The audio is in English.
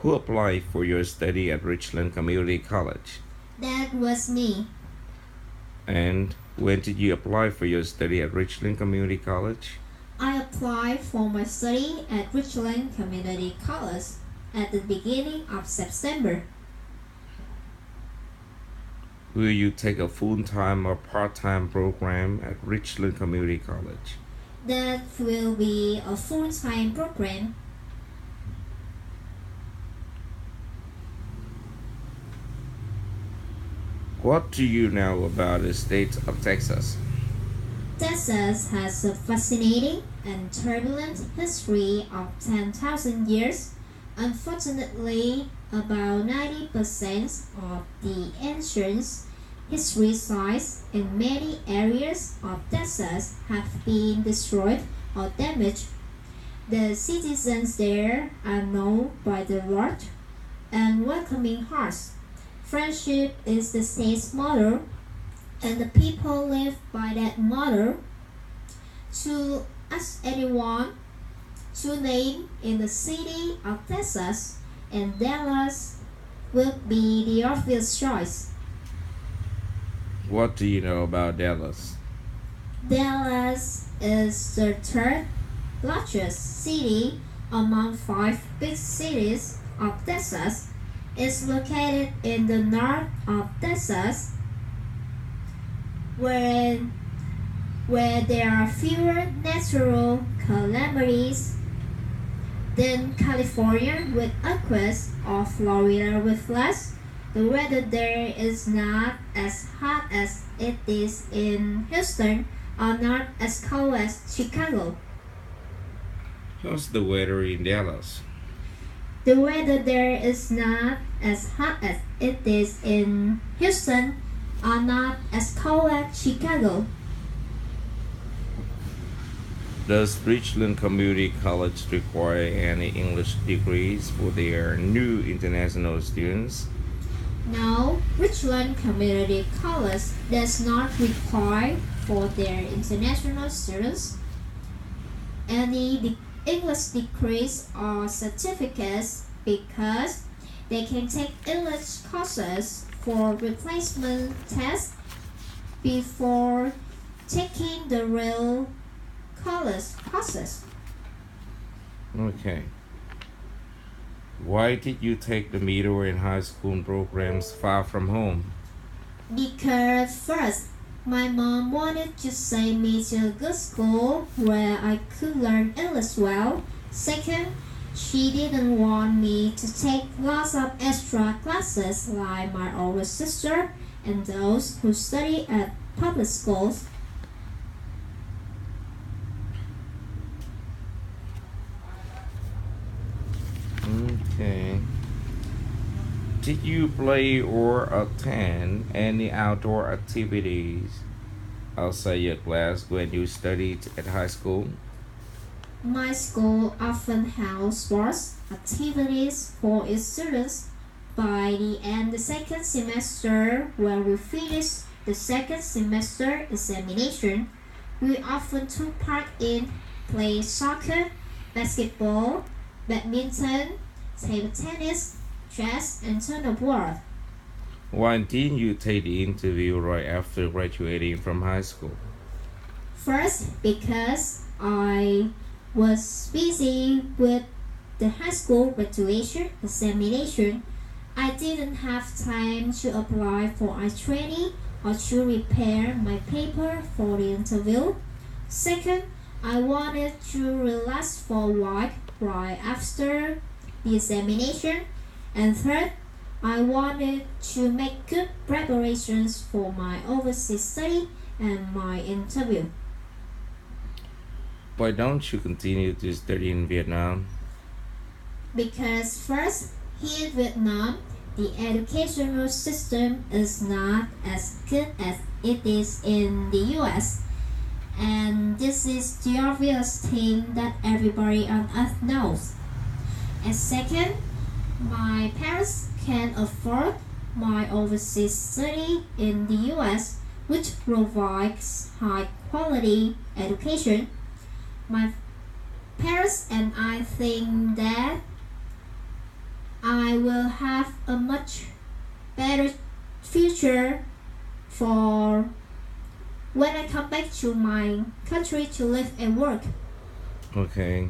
Who applied for your study at Richland Community College? That was me. And when did you apply for your study at Richland Community College? I applied for my study at Richland Community College at the beginning of September. Will you take a full-time or part-time program at Richland Community College? That will be a full-time program. What do you know about the state of Texas? Texas has a fascinating and turbulent history of 10,000 years. Unfortunately, about 90% of the ancient history sites in many areas of Texas have been destroyed or damaged. The citizens there are known by the large and welcoming hearts. Friendship is the state's motto, and the people live by that motto. To ask anyone to name in the city of Texas, and Dallas will be the obvious choice. What do you know about Dallas? Dallas is the third largest city among 5 big cities of Texas. It's located in the north of Texas, where there are fewer natural calamities than California with earthquakes or Florida with floods. The weather there is not as hot as it is in Houston or not as cold as Chicago. How's the weather in Dallas? The weather there is not as hot as it is in Houston or not as cold as Chicago. Does Richland Community College require any English degrees for their new international students? No, Richland Community College does not require for their international students any English degrees or certificates because they can take English courses for replacement tests before taking the real college courses. Okay. Why did you take the middle and high school programs far from home? Because first, my mom wanted to send me to a good school where I could learn English well. Second, she didn't want me to take lots of extra classes like my older sister and those who study at public schools. Okay. Did you play or attend any outdoor activities outside your class when you studied at high school? My school often held sports activities for its students. By the end of the second semester, when we finished the second semester examination, we often took part in playing soccer, basketball, badminton, table tennis, chess, and tennis. Why didn't you take the interview right after graduating from high school? First, because I was busy with the high school graduation examination. I didn't have time to apply for a training or to prepare my paper for the interview. Second, I wanted to relax for a while right after the examination. And third, I wanted to make good preparations for my overseas study and my interview. Why don't you continue to study in Vietnam? Because first, here in Vietnam, the educational system is not as good as it is in the US. And this is the obvious thing that everybody on earth knows. And second, my parents can afford my overseas study in the US, which provides high quality education. My parents and I think that I will have a much better future for when I come back to my country to live and work. Okay.